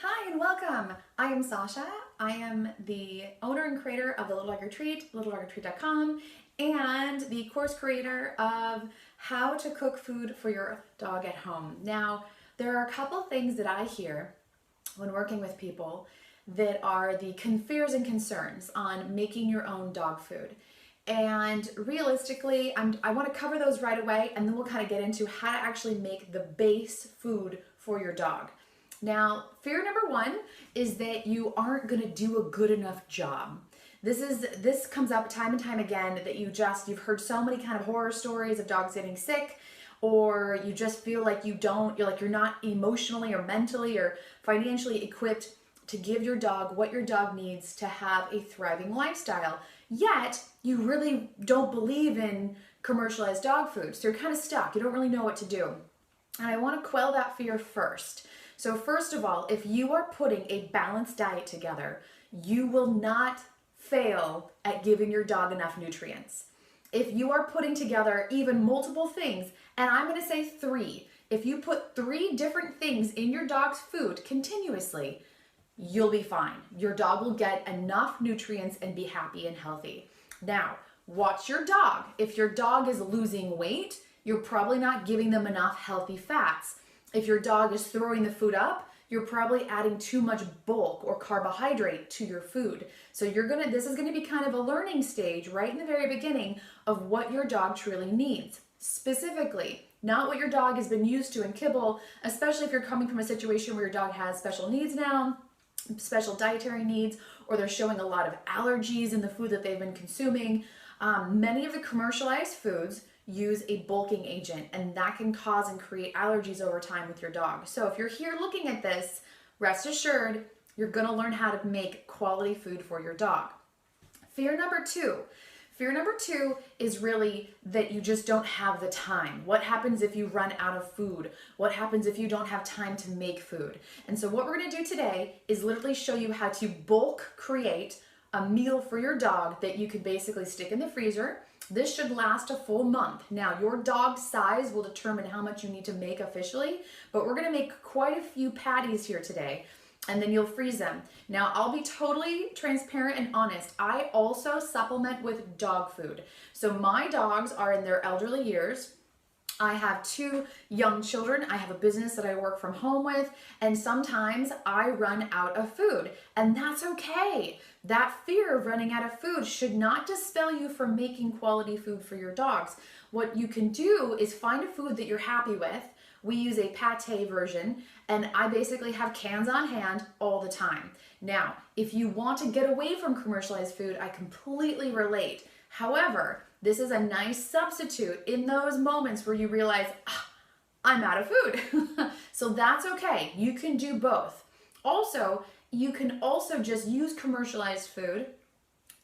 Hi and welcome. I am Sasha. I am the owner and creator of the Little Dog Retreat, littledogretreat.com, and the course creator of how to cook food for your dog at home. Now, there are a couple things that I hear when working with people that are the fears and concerns on making your own dog food. And realistically, I want to cover those right away, and then we'll kind of get into how to actually make the base food for your dog. Now, fear number one is that you aren't going to do a good enough job. This comes up time and time again, that you've heard so many kind of horror stories of dogs getting sick, or you just feel like you're not emotionally or mentally or financially equipped to give your dog what your dog needs to have a thriving lifestyle. Yet, you really don't believe in commercialized dog food. So you're kind of stuck. You don't really know what to do. And I want to quell that fear first. So first of all, if you are putting a balanced diet together, you will not fail at giving your dog enough nutrients. If you are putting together even multiple things, and I'm going to say 3, if you put 3 different things in your dog's food continuously, you'll be fine. Your dog will get enough nutrients and be happy and healthy. Now, watch your dog. If your dog is losing weight, you're probably not giving them enough healthy fats. If your dog is throwing the food up, you're probably adding too much bulk or carbohydrate to your food. So this is gonna be kind of a learning stage right in the very beginning of what your dog truly needs. Specifically, not what your dog has been used to in kibble, especially if you're coming from a situation where your dog has special needs now, special dietary needs, or they're showing a lot of allergies in the food that they've been consuming. Many of the commercialized foods use a bulking agent, and that can cause and create allergies over time with your dog. So if you're here looking at this, rest assured, you're gonna learn how to make quality food for your dog. Fear number two is really that you just don't have the time. What happens if you run out of food? What happens if you don't have time to make food? And so what we're gonna do today is literally show you how to bulk create a meal for your dog that you could basically stick in the freezer. This should last a full month. Now, your dog's size will determine how much you need to make officially, but we're gonna make quite a few patties here today, and then you'll freeze them. Now, I'll be totally transparent and honest. I also supplement with dog food. So my dogs are in their elderly years. I have 2 young children. I have a business that I work from home with, and sometimes I run out of food, and that's okay. That fear of running out of food should not dispel you from making quality food for your dogs. What you can do is find a food that you're happy with. We use a pate version, and I basically have cans on hand all the time. Now, if you want to get away from commercialized food, I completely relate. However, this is a nice substitute in those moments where you realize, I'm out of food. So that's okay. You can do both. Also, you can also just use commercialized food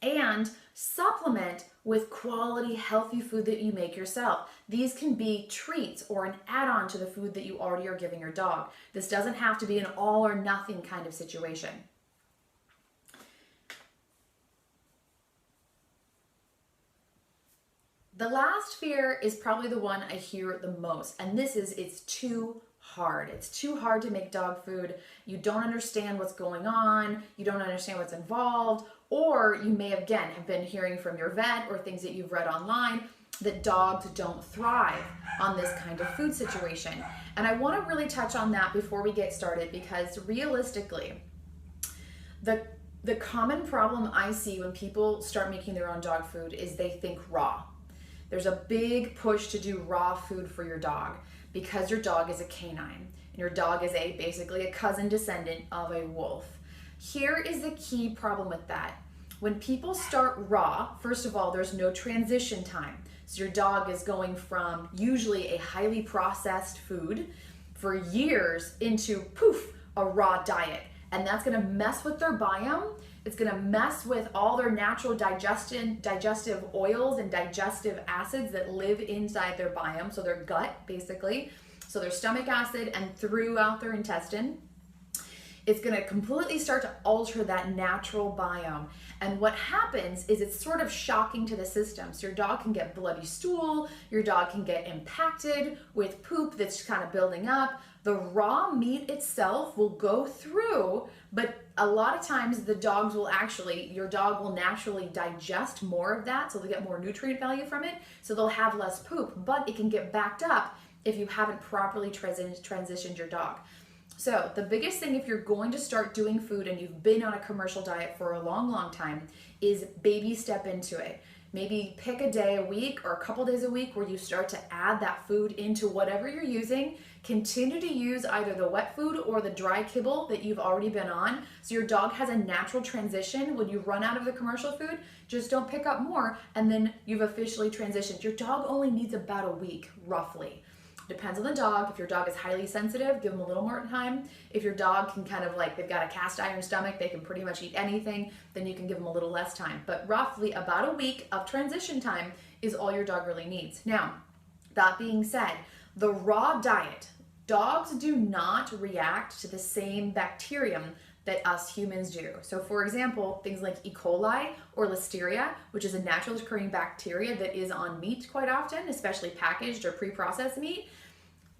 and supplement with quality, healthy food that you make yourself. These can be treats or an add-on to the food that you already are giving your dog. This doesn't have to be an all or nothing kind of situation. The last fear is probably the one I hear the most, and this is it's too hard. It's too hard to make dog food. You don't understand what's going on. You don't understand what's involved, or you may have been hearing from your vet or things that you've read online that dogs don't thrive on this kind of food situation. And I want to really touch on that before we get started, because realistically, the common problem I see when people start making their own dog food is they think raw. There's a big push to do raw food for your dog because your dog is a canine and your dog is basically a cousin descendant of a wolf. Here is the key problem with that. When people start raw, first of all, there's no transition time. So your dog is going from usually a highly processed food for years into a raw diet. And that's gonna mess with their biome. It's gonna mess with all their natural digestive oils and digestive acids that live inside their biome, so their gut basically, so their stomach acid and throughout their intestine. It's gonna completely start to alter that natural biome. And what happens is it's sort of shocking to the system. So your dog can get bloody stool, your dog can get impacted with poop that's kind of building up. The raw meat itself will go through, but a lot of times your dog will naturally digest more of that, so they'll get more nutrient value from it, so they'll have less poop, but it can get backed up if you haven't properly transitioned your dog. So the biggest thing if you're going to start doing food and you've been on a commercial diet for a long time is baby step into it. Maybe pick a day a week or a couple days a week where you start to add that food into whatever you're using. Continue to use either the wet food or the dry kibble that you've already been on, so your dog has a natural transition. When you run out of the commercial food, just don't pick up more, and then you've officially transitioned. Your dog only needs about a week, roughly. Depends on the dog. If your dog is highly sensitive, give them a little more time. If your dog can they've got a cast iron stomach, they can pretty much eat anything, then you can give them a little less time. But roughly about a week of transition time is all your dog really needs. Now, that being said, the raw diet, dogs do not react to the same bacterium that us humans do. So for example, things like E. coli or Listeria, which is a naturally occurring bacteria that is on meat quite often, especially packaged or pre-processed meat,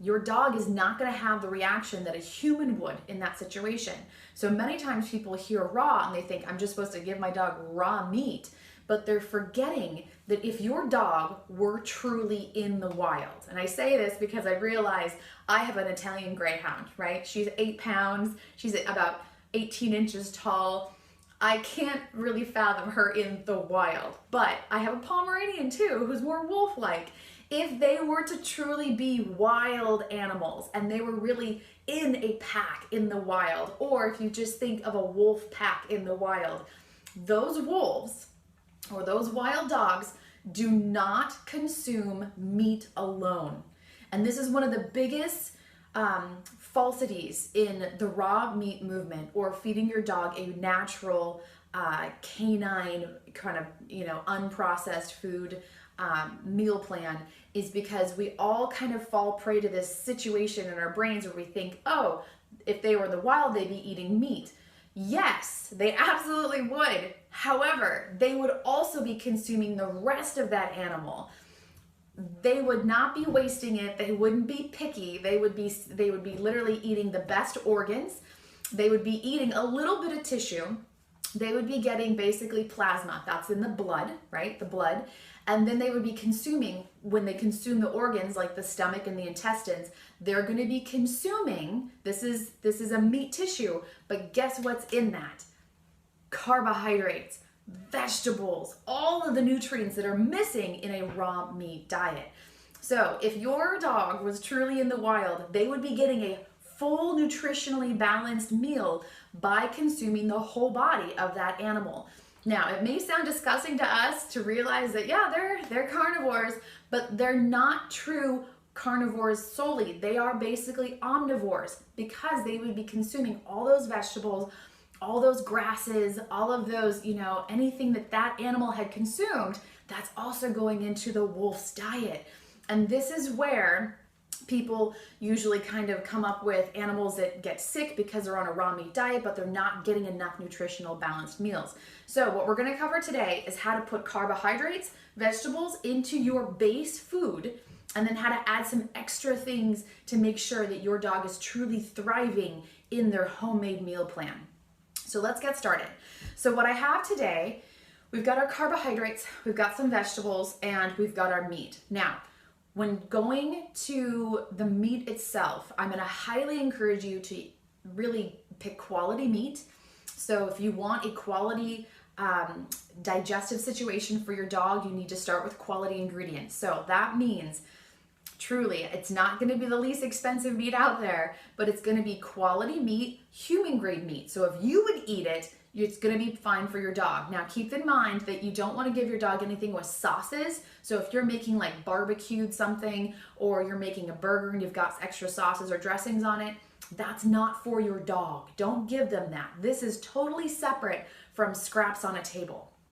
your dog is not going to have the reaction that a human would in that situation. So many times people hear raw and they think, I'm just supposed to give my dog raw meat, but they're forgetting that if your dog were truly in the wild, and I say this because I realize I have an Italian Greyhound, right? She's 8 pounds, she's about 18 inches tall. I can't really fathom her in the wild, but I have a Pomeranian too, who's more wolf-like. If they were to truly be wild animals and they were really in a pack in the wild, or if you just think of a wolf pack in the wild, those wolves or those wild dogs do not consume meat alone. And this is one of the biggest falsities in the raw meat movement, or feeding your dog a natural canine kind of, unprocessed food meal plan, is because we all kind of fall prey to this situation in our brains where we think, oh, if they were in the wild, they'd be eating meat. Yes, they absolutely would. However, they would also be consuming the rest of that animal. They would not be wasting it. They wouldn't be picky. They would be literally eating the best organs. They would be eating a little bit of tissue. They would be getting basically plasma. That's in the blood, right? The blood. And then they would be consuming, when they consume the organs like the stomach and the intestines, they're going to be consuming, this is a meat tissue, but guess what's in that? Carbohydrates, vegetables, all of the nutrients that are missing in a raw meat diet. So if your dog was truly in the wild, they would be getting a full nutritionally balanced meal by consuming the whole body of that animal. Now, it may sound disgusting to us to realize that, yeah, they're carnivores, but they're not true carnivores solely. They are basically omnivores, because they would be consuming all those vegetables, all those grasses, all of those, anything that animal had consumed, that's also going into the wolf's diet. And this is where people usually kind of come up with animals that get sick because they're on a raw meat diet, but they're not getting enough nutritional balanced meals. So what we're going to cover today is how to put carbohydrates, vegetables into your base food, and then how to add some extra things to make sure that your dog is truly thriving in their homemade meal plan. So let's get started. So what I have today, we've got our carbohydrates, we've got some vegetables, and we've got our meat. Now, when going to the meat itself, I'm going to highly encourage you to really pick quality meat. So if you want a quality digestive situation for your dog, you need to start with quality ingredients. So that means truly, it's not going to be the least expensive meat out there, but it's going to be quality meat, human grade meat. So if you would eat it, it's going to be fine for your dog. Now keep in mind that you don't want to give your dog anything with sauces. So if you're making like barbecued something, or you're making a burger and you've got extra sauces or dressings on it, that's not for your dog. Don't give them that. This is totally separate from scraps on a table.